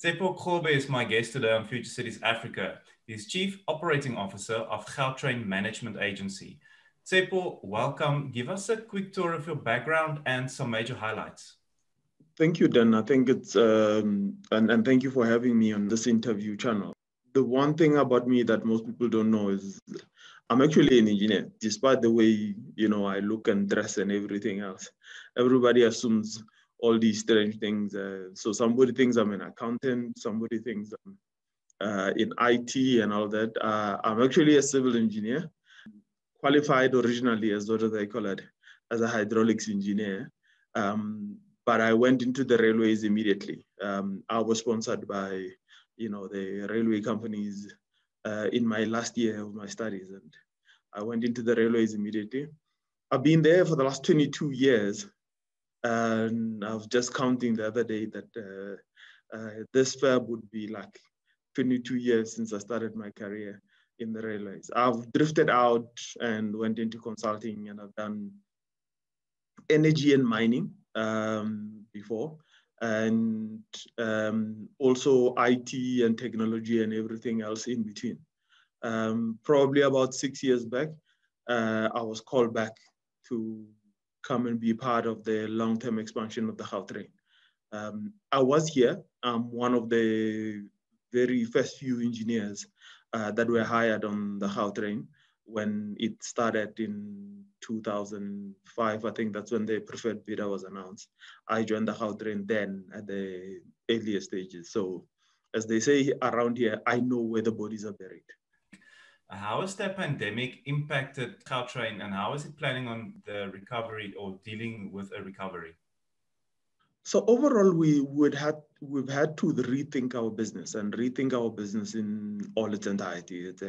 Tshepo Kgobe is my guest today on Future Cities Africa. He's Chief Operating Officer of Gautrain Management Agency. Tshepo, welcome. Give us a quick tour of your background and some major highlights. Thank you, Dan. I think it's, and thank you for having me on this interview channel. The one thing about me that most people don't know is I'm actually an engineer, despite the way, I look and dress and everything else. Everybody assumes all these strange things. So somebody thinks I'm an accountant, somebody thinks I'm in IT and all that. I'm actually a civil engineer, qualified originally as what they call it, as a hydraulics engineer. But I went into the railways immediately. I was sponsored by, the railway companies in my last year of my studies, and I went into the railways immediately. I've been there for the last 22 years, and I was just counting the other day that this Feb would be like 22 years since I started my career in the railways. I've drifted out and went into consulting, and I've done energy and mining before, and also IT and technology and everything else in between. Probably about 6 years back, I was called back to come and be part of the long-term expansion of the Gautrain. I was here. I'm one of the very first few engineers that were hired on the Gautrain when it started in 2005. I think that's when the preferred bidder was announced. I joined the Gautrain then at the earlier stages. So as they say around here, I know where the bodies are buried. How has the pandemic impacted Gautrain, and how is it planning on the recovery or dealing with a recovery? So overall, we've had to rethink our business in all its entirety. It's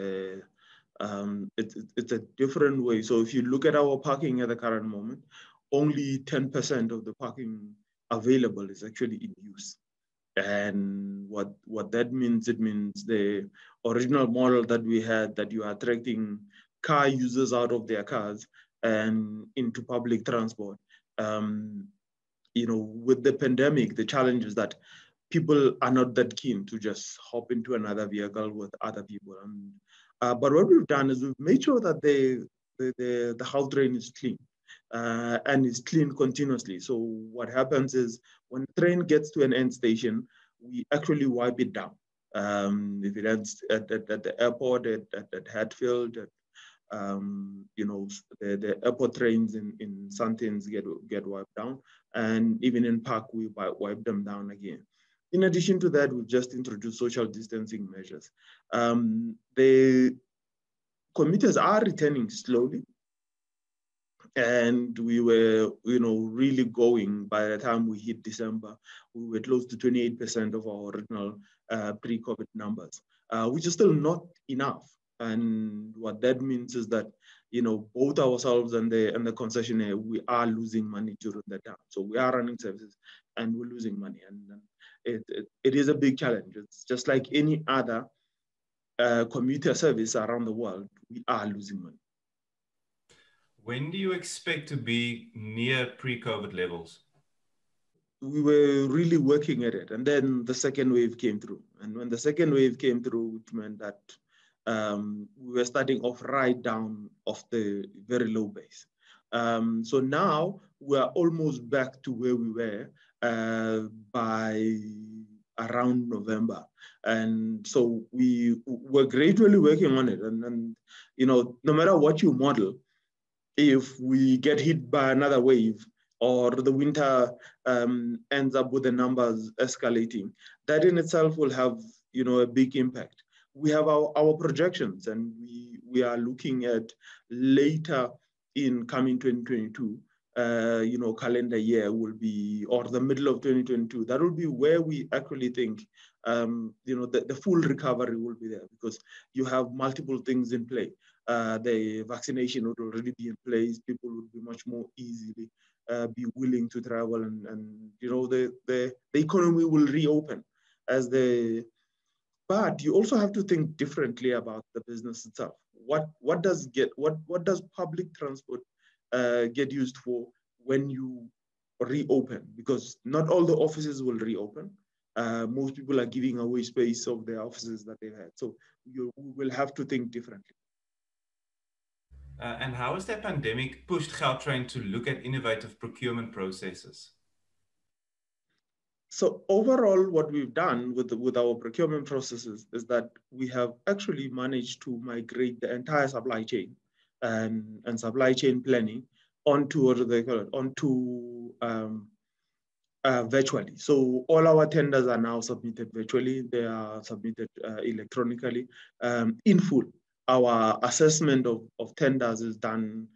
a different way. So if you look at our parking at the current moment, only 10% of the parking available is actually in use. And what that means, it means the original model that we had, that you are attracting car users out of their cars and into public transport. With the pandemic, the challenge is that people are not that keen to just hop into another vehicle with other people. But what we've done is we've made sure that the Gautrain is clean. And it's clean continuously. So what happens is when the train gets to an end station, we actually wipe it down. If it ends at the airport, at Hatfield, the airport trains in Santins get wiped down, and even in Park we wipe them down again. In addition to that, we've just introduced social distancing measures. The commuters are returning slowly, and we were, really going. By the time we hit December, we were close to 28% of our original pre-COVID numbers, which is still not enough. And what that means is that, both ourselves and the concessionaire, we are losing money during that time. So we are running services and we're losing money. And it is a big challenge. It's just like any other commuter service around the world, we are losing money. When do you expect to be near pre-COVID levels? We were really working at it. And then the second wave came through. And when the second wave came through, it meant that we were starting off right down off the very low base. So now we are almost back to where we were by around November. And so we were gradually working on it. And no matter what you model, if we get hit by another wave or the winter ends up with the numbers escalating, that in itself will have, a big impact. We have our projections, and we are looking at later in coming 2022, calendar year will be, or the middle of 2022, that will be where we actually think, the full recovery will be there, because you have multiple things in play. The vaccination would already be in place. People would be much more easily be willing to travel, and the economy will reopen but you also have to think differently about the business itself. What does public transport get used for when you reopen? Because not all the offices will reopen. Most people are giving away space of their offices that they've had. So we will have to think differently. And how has the pandemic pushed Gautrain to look at innovative procurement processes? So overall, what we've done with our procurement processes is that we have actually managed to migrate the entire supply chain and supply chain planning onto what do they call it, onto virtually. So all our tenders are now submitted virtually. They are submitted electronically in full. Our assessment of tenders is done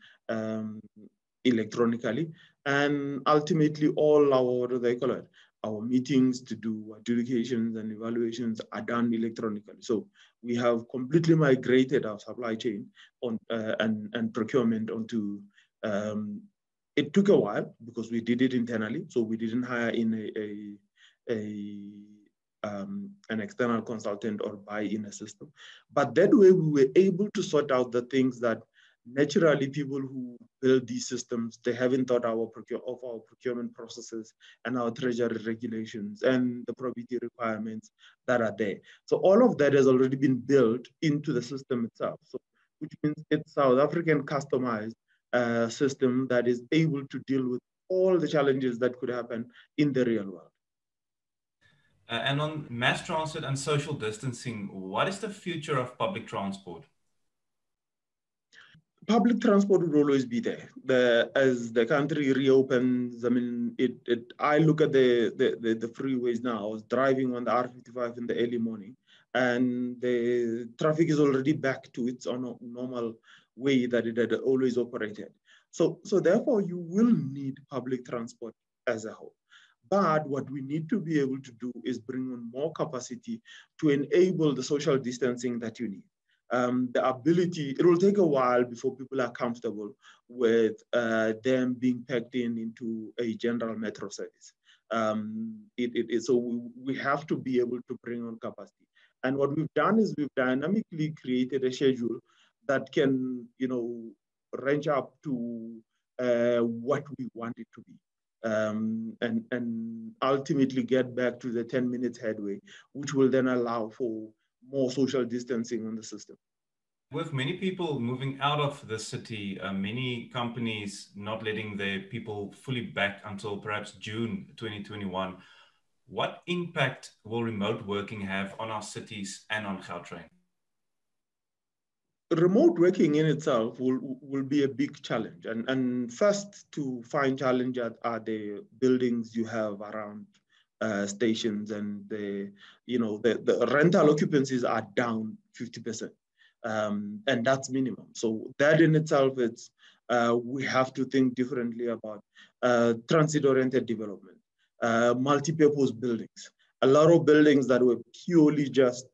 electronically. And ultimately, all our, what do they call it, our meetings to do adjudications and evaluations are done electronically. So we have completely migrated our supply chain on and procurement onto it took a while because we did it internally. So we didn't hire in an external consultant or buy in a system. But that way we were able to sort out the things that naturally people who build these systems, they haven't thought of our procurement processes and our treasury regulations and the probity requirements that are there. So all of that has already been built into the system itself. So which means it's South African customized system that is able to deal with all the challenges that could happen in the real world. And on mass transit and social distancing, what is the future of public transport? Public transport will always be there. As the country reopens, I mean, I look at the freeways now. I was driving on the R55 in the early morning, and the traffic is already back to its normal way that it had always operated. So therefore, you will need public transport as a whole. But what we need to be able to do is bring on more capacity to enable the social distancing that you need. The ability, it will take a while before people are comfortable with them being packed into a general metro service. So we have to be able to bring on capacity. And what we've done is we've dynamically created a schedule that can, range up to what we want it to be. And ultimately get back to the 10 minutes headway, which will then allow for more social distancing on the system. With many people moving out of the city, many companies not letting their people fully back until perhaps June 2021, what impact will remote working have on our cities and on Gautrain? Remote working in itself will be a big challenge. And first to find challenge are the buildings you have around stations, and the rental occupancies are down 50%. And that's minimum. So that in itself, we have to think differently about transit-oriented development, multi-purpose buildings. A lot of buildings that were purely just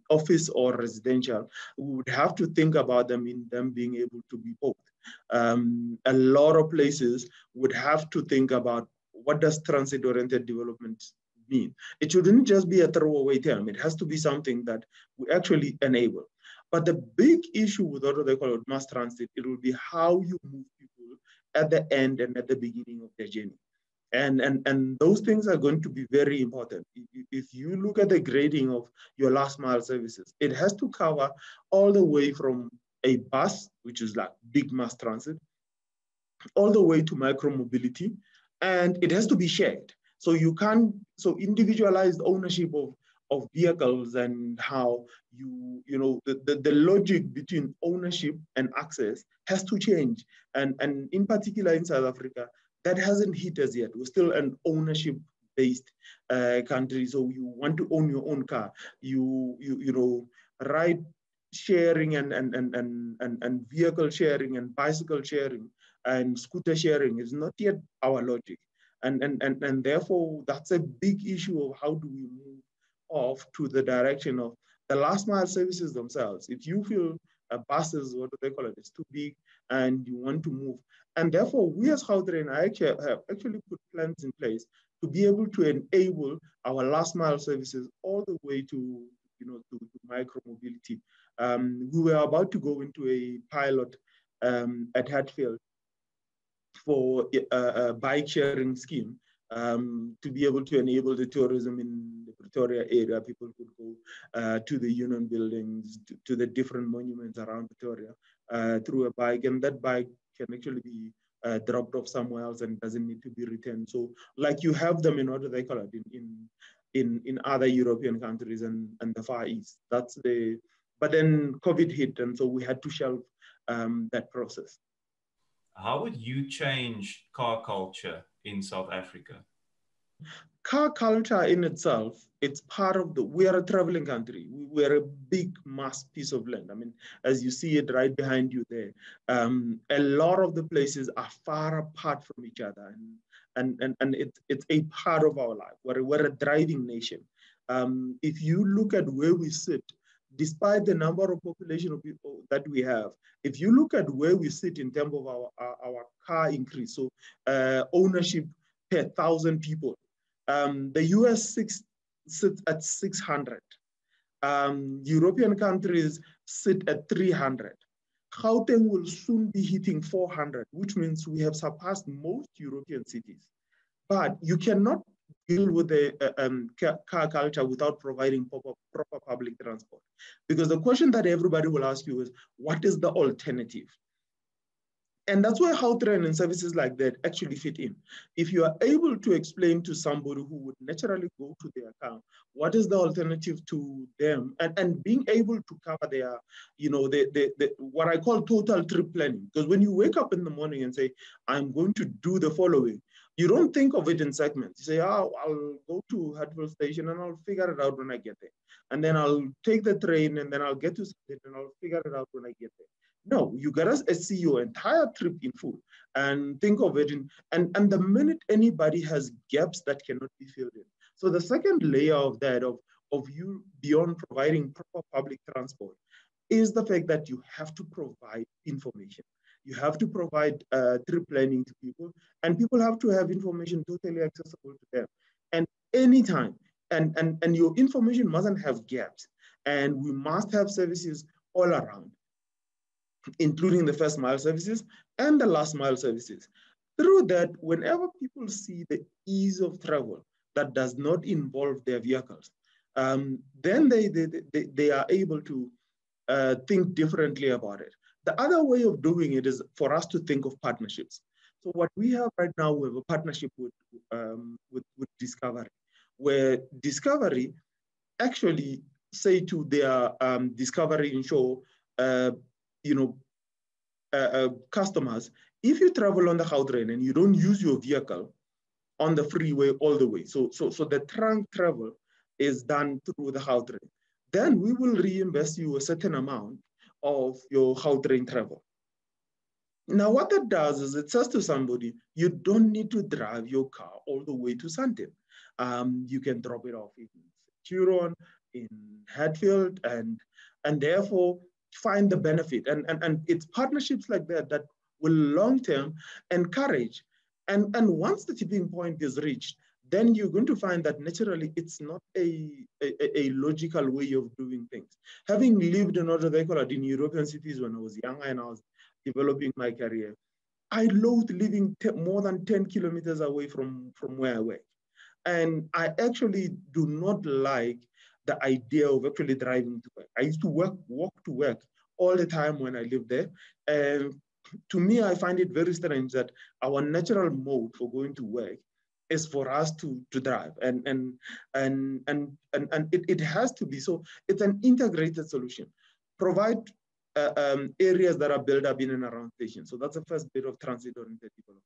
office or residential, we would have to think about them in them being able to be both. A lot of places would have to think about what does transit-oriented development mean. It shouldn't just be a throwaway term. It has to be something that we actually enable. But the big issue with what they call it mass transit, it will be how you move people at the end and at the beginning of their journey. And those things are going to be very important. If you look at the grading of your last mile services, it has to cover all the way from a bus, which is like big mass transit, all the way to micro mobility, and it has to be shared. So individualized ownership of vehicles and how the logic between ownership and access has to change. And in particular in South Africa, that hasn't hit us yet. We're still an ownership-based country. So you want to own your own car. Ride sharing and vehicle sharing and bicycle sharing and scooter sharing is not yet our logic. And therefore, that's a big issue of how do we move off to the direction of the last mile services themselves. If you feel buses, what do they call it, it's too big and you want to move. And therefore, we as Gautrain have actually put plans in place to be able to enable our last mile services all the way to micro mobility. We were about to go into a pilot at Hatfield for a bike sharing scheme to be able to enable the tourism in the Pretoria area. People could go to the union buildings, to the different monuments around Pretoria through a bike, and that bike can actually be dropped off somewhere else and doesn't need to be returned. So, like you have them in order they call it in other European countries and the Far East. That's the. But then COVID hit, and so we had to shelve that process. How would you change car culture in South Africa? Car culture in itself, it's part of we are a traveling country. We are a big mass piece of land. I mean, as you see it right behind you there, a lot of the places are far apart from each other. And it's a part of our life. We're a driving nation. If you look at where we sit, despite the number of population of people that we have, if you look at where we sit in terms of our car increase, so ownership per 1,000 people, the US sits at 600. European countries sit at 300. Gauteng will soon be hitting 400, which means we have surpassed most European cities. But you cannot deal with the car culture without providing proper public transport. Because the question that everybody will ask you is, what is the alternative? And that's where Gautrain and services like that actually fit in. If you are able to explain to somebody who would naturally go to their car, what is the alternative to them, and being able to cover their, what I call total trip planning. Because when you wake up in the morning and say, I'm going to do the following, you don't think of it in segments. You say, oh, I'll go to Hartwell Station and I'll figure it out when I get there. And then I'll take the train and then I'll get to it and I'll figure it out when I get there. No, you gotta see your entire trip in full and think of it and the minute anybody has gaps that cannot be filled in. So the second layer of that, of you beyond providing proper public transport, is the fact that you have to provide information. You have to provide trip planning to people, and people have to have information totally accessible to them. And anytime, and your information mustn't have gaps. And we must have services all around, including the first mile services and the last mile services. Through that, whenever people see the ease of travel that does not involve their vehicles, then they are able to think differently about it. The other way of doing it is for us to think of partnerships. So what we have right now, we have a partnership with Discovery, where Discovery actually say to their Discovery Insure, customers, if you travel on the Gautrain and you don't use your vehicle on the freeway all the way, so the trunk travel is done through the Gautrain, then we will reimburse you a certain amount of your Gautrain travel. Now, what that does is it says to somebody, you don't need to drive your car all the way to Sandton. You can drop it off in Turon, in Hatfield, and therefore find the benefit. And it's partnerships like that that will long-term encourage. And once the tipping point is reached, then you're going to find that naturally it's not a logical way of doing things. Having lived in in European cities when I was younger and I was developing my career, I loathed living more than 10 kilometers away from where I work. And I actually do not like the idea of actually driving to work. I used to walk to work all the time when I lived there. And to me, I find it very strange that our natural mode for going to work is for us to drive. And it has to be. So it's an integrated solution. Provide areas that are built up in and around stations. So that's the first bit of transit-oriented development.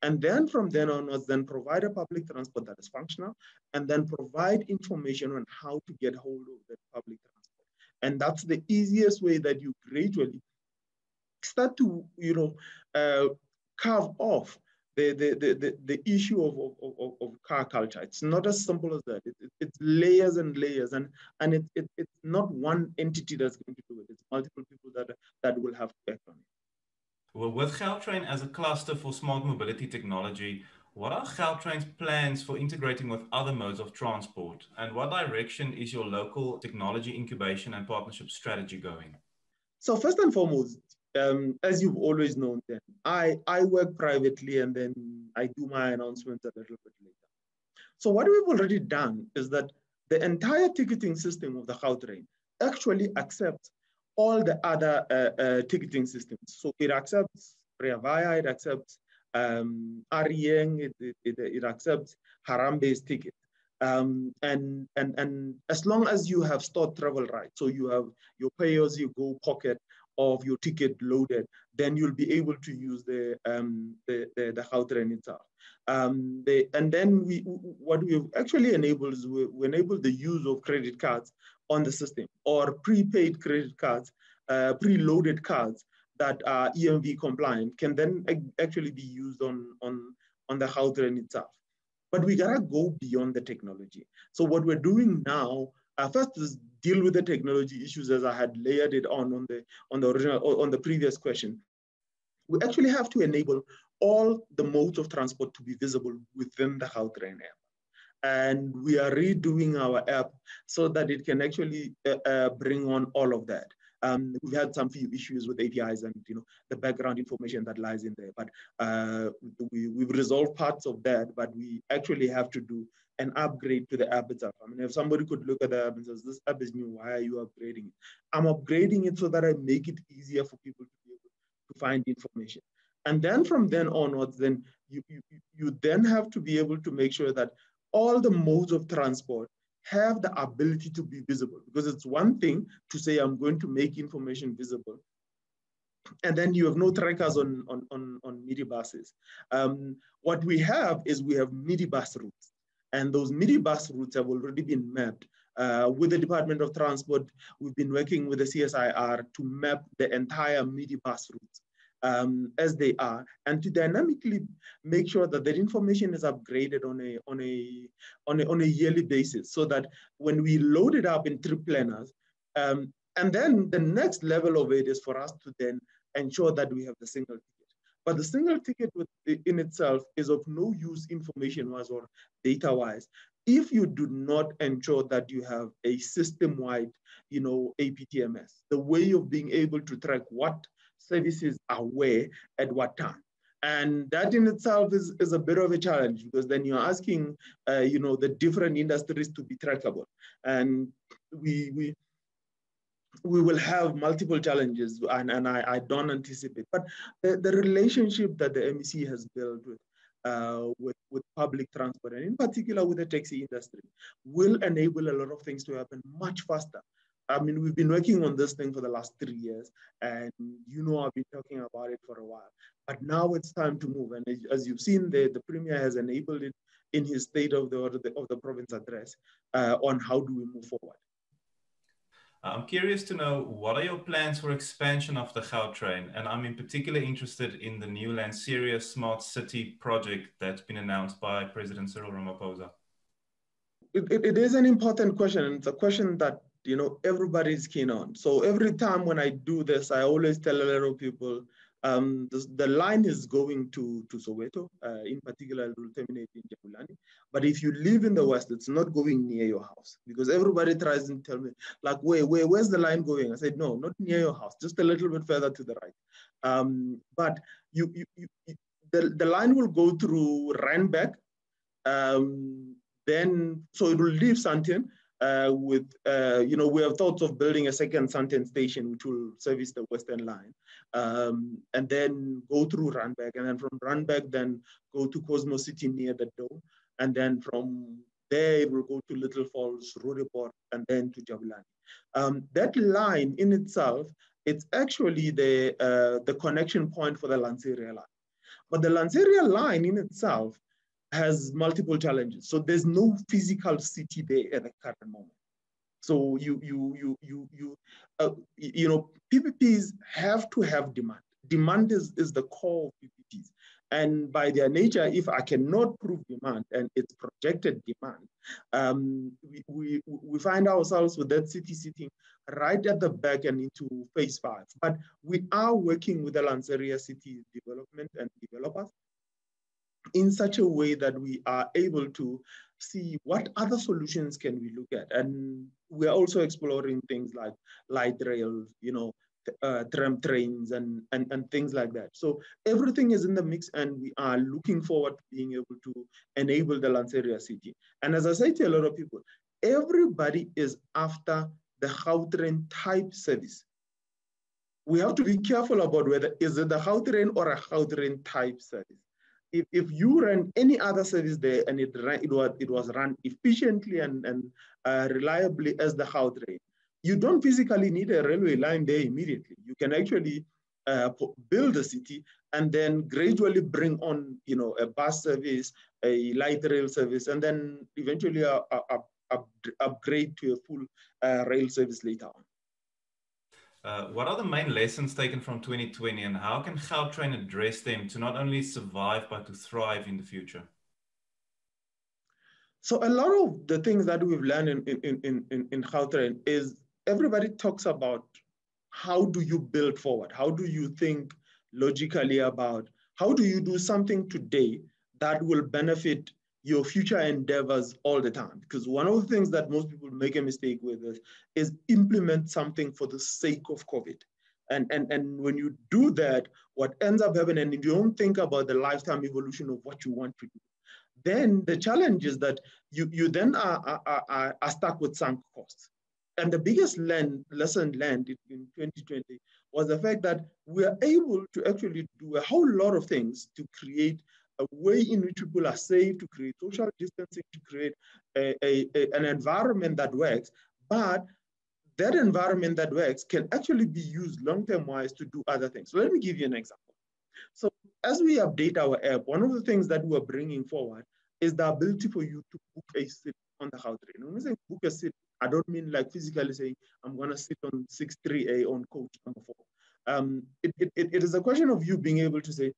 And then from then onwards, then provide a public transport that is functional, and then provide information on how to get hold of that public transport. And that's the easiest way that you gradually start to, carve off the issue of car culture. It's not as simple as that. It's layers and layers, and it's not one entity that's going to do it. It's multiple people that will have to act on it. Well, with Gautrain as a cluster for smart mobility technology, what are Gautrain's plans for integrating with other modes of transport? And what direction is your local technology incubation and partnership strategy going? So first and foremost, as you've always known, then I work privately and then I do my announcements a little bit later. So what we've already done is that the entire ticketing system of the Gautrain actually accepts all the other ticketing systems. So it accepts Rea Vaya, it accepts Arieng, it accepts Harambe's ticket. And as long as you have stored travel rights, so you have your pay-as-you-go pocket of your ticket loaded, then you'll be able to use the Gautrain itself. And then what we've actually enabled is we enabled the use of credit cards on the system, or prepaid credit cards, preloaded cards that are EMV compliant can then actually be used on the Gautrain itself. But we gotta go beyond the technology. So what we're doing now, first is deal with the technology issues as I had layered it on the original, on the previous question. We actually have to enable all the modes of transport to be visible within the Gautrain app. And we are redoing our app so that it can actually bring on all of that. We've had some few issues with APIs and the background information that lies in there, but we've resolved parts of that. But we actually have to do an upgrade to the app itself. I mean, if somebody could look at the app and says, "This app is new. Why are you upgrading it?" I'm upgrading it so that I make it easier for people to be able to find information. And then from then onwards, then you then have to be able to make sure that all the modes of transport have the ability to be visible, because it's one thing to say I'm going to make information visible, and then you have no trackers on minibuses. What we have is we have minibus routes, and those minibus routes have already been mapped. With the Department of Transport, we've been working with the CSIR to map the entire minibus routes as they are, and to dynamically make sure that that information is upgraded on a yearly basis, so that when we load it up in trip planners, and then the next level of it is for us to then ensure that we have the single ticket. But the single ticket in itself is of no use information-wise or data-wise if you do not ensure that you have a system-wide, APTMS, the way of being able to track what services are where at what time. And that in itself is a bit of a challenge, because then you're asking, the different industries to be trackable. And we will have multiple challenges, and I don't anticipate. But the relationship that the MEC has built with public transport, and in particular with the taxi industry, will enable a lot of things to happen much faster. I mean, we've been working on this thing for the last 3 years, and I've been talking about it for a while. But now it's time to move. And as you've seen, the Premier has enabled it in his State of the Province address on how do we move forward. I'm curious to know, what are your plans for expansion of the Gautrain? And I'm in particular interested in the new Lanseria Smart City project that's been announced by President Cyril Ramaphosa. It is an important question, and it's a question that everybody's keen on. So every time when I do this, I always tell a lot of people, the line is going to Soweto, in particular, it will terminate in Jabulani. But if you live in the West, it's not going near your house, because everybody tries to tell me, like, where's the line going? I said, no, not near your house, just a little bit further to the right. But the line will go through Randburg, so it will leave Sandton, we have thoughts of building a second Sandton station, which will service the Western line, and then go through Randburg, and then from Randburg, then go to Cosmo City near the Dome, and then from there it will go to Little Falls, Roodepoort, and then to Jabulani. That line in itself, it's actually the connection point for the Lanseria line. But the Lanseria line in itself has multiple challenges. So there's no physical city there at the current moment. So PPPs have to have demand. Demand is the core of PPPs. And by their nature, if I cannot prove demand and it's projected demand, we find ourselves with that city sitting right at the back and into phase 5. But we are working with the Lanseria City development and developers in such a way that we are able to see what other solutions can we look at. And we're also exploring things like light rail, tram trains and things like that. So everything is in the mix, and we are looking forward to being able to enable the Lanseria city. And as I say to a lot of people, everybody is after the Gautrain type service. We have to be careful about whether is it the Gautrain or a Gautrain type service. If you ran any other service there and it was run efficiently and reliably as the Gautrain, you don't physically need a railway line there immediately. You can actually build a city and then gradually bring on, a bus service, a light rail service, and then eventually upgrade to a full rail service later on. What are the main lessons taken from 2020, and how can Gautrain address them to not only survive but to thrive in the future? So a lot of the things that we've learned in Gautrain is everybody talks about how do you build forward? How do you think logically about how do you do something today that will benefit your future endeavors all the time? Because one of the things that most people make a mistake with is implement something for the sake of COVID. And when you do that, what ends up happening, and you don't think about the lifetime evolution of what you want to do, then the challenge is that you then are stuck with sunk costs. And the biggest lesson learned in 2020 was the fact that we are able to actually do a whole lot of things to create a way in which people are safe, to create social distancing, to create an environment that works. But that environment that works can actually be used long-term wise to do other things. So let me give you an example. So as we update our app, one of the things that we're bringing forward is the ability for you to book a seat on the Gautrain. When we say book a seat, I don't mean like physically saying, I'm going to sit on 6-3A on coach number 4. It is a question of you being able to say,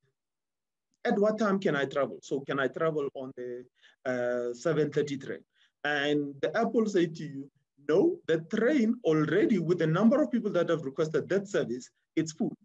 at what time can I travel? So can I travel on the 7:30 train? And the app will say to you, no, the train already with the number of people that have requested that service, it's full.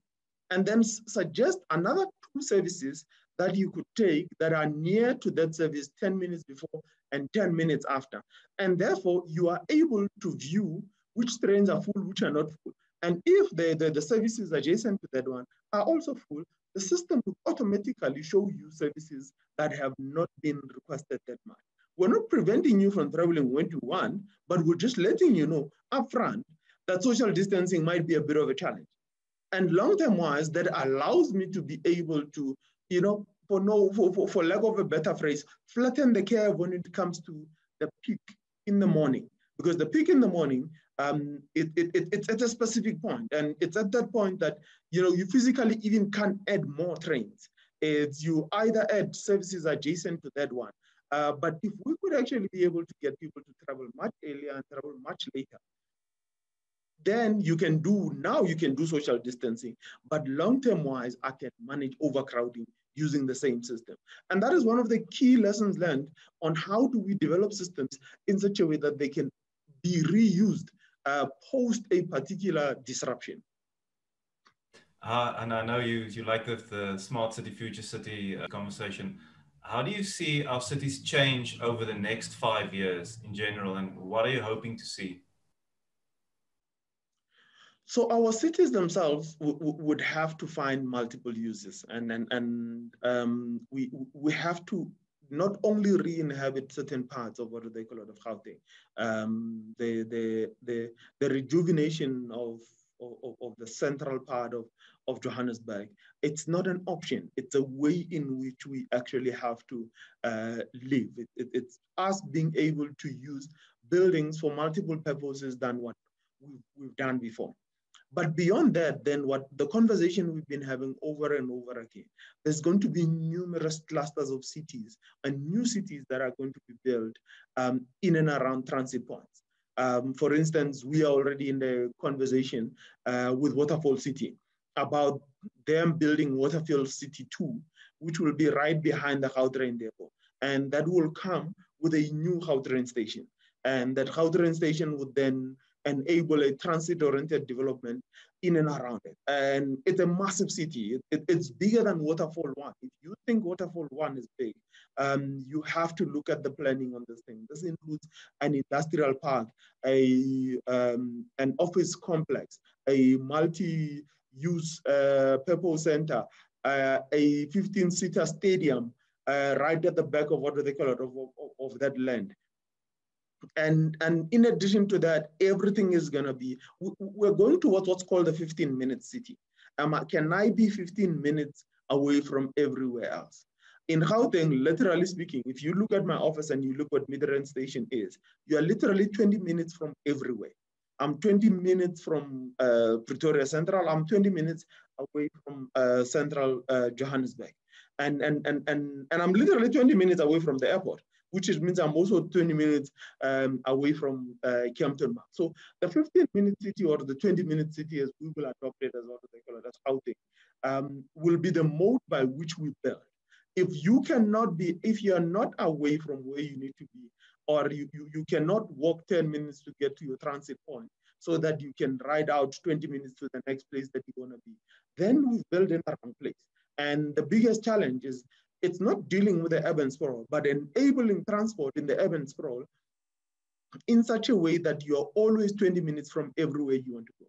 And then suggest another 2 services that you could take that are near to that service 10 minutes before and 10 minutes after. And therefore, you are able to view which trains are full, which are not full. And if the services adjacent to that one are also full, the system will automatically show you services that have not been requested that much. We're not preventing you from traveling when you want, but we're just letting you know upfront that social distancing might be a bit of a challenge. And long-term wise, that allows me to be able to, for lack of a better phrase, flatten the curve when it comes to the peak in the morning. Because the peak in the morning, it's at a specific point. And it's at that point that, you physically even can't add more trains. It's you either add services adjacent to that one. But if we could actually be able to get people to travel much earlier and travel much later, then you can do social distancing, but long-term wise, I can manage overcrowding using the same system. And that is one of the key lessons learned on how do we develop systems in such a way that they can be reused post a particular disruption. And I know you like the smart city, future city conversation. How do you see our cities change over the next 5 years in general, and what are you hoping to see? So our cities themselves would have to find multiple uses, and we have to not only re-inhabit certain parts of what they call it of Gauteng, the rejuvenation of the central part of Johannesburg. It's not an option. It's a way in which we actually have to live. It's us being able to use buildings for multiple purposes than what we've done before. But beyond that, then what the conversation we've been having over and over again, there's going to be numerous clusters of cities and new cities that are going to be built in and around transit points. For instance, we are already in the conversation with Waterfall City about them building Waterfall City 2, which will be right behind the Gautrain depot. And that will come with a new Gautrain station. And that Gautrain station would then enable a transit-oriented development in and around it. And it's a massive city. It's bigger than Waterfall 1. If you think Waterfall 1 is big, you have to look at the planning on this thing. This includes an industrial park, an office complex, a multi-use purpose center, a 15-seater stadium right at the back of, what do they call it, of that land. And in addition to that, everything is going to be, we're going towards what's called the 15-minute city. Can I be 15 minutes away from everywhere else? In Gauteng, literally speaking, if you look at my office and you look what Midrand Station is, you are literally 20 minutes from everywhere. I'm 20 minutes from Pretoria Central. I'm 20 minutes away from Central Johannesburg. And I'm literally 20 minutes away from the airport, which means I'm also 20 minutes away from Kempton Park. So the 15-minute city, or the 20-minute city, as Google adopted, as what they call it, as Gauteng, will be the mode by which we build. If you are not away from where you need to be, or you cannot walk 10 minutes to get to your transit point so that you can ride out 20 minutes to the next place that you want to be, then we've built in the wrong place. And the biggest challenge is it's not dealing with the urban sprawl, but enabling transport in the urban sprawl in such a way that you're always 20 minutes from everywhere you want to go.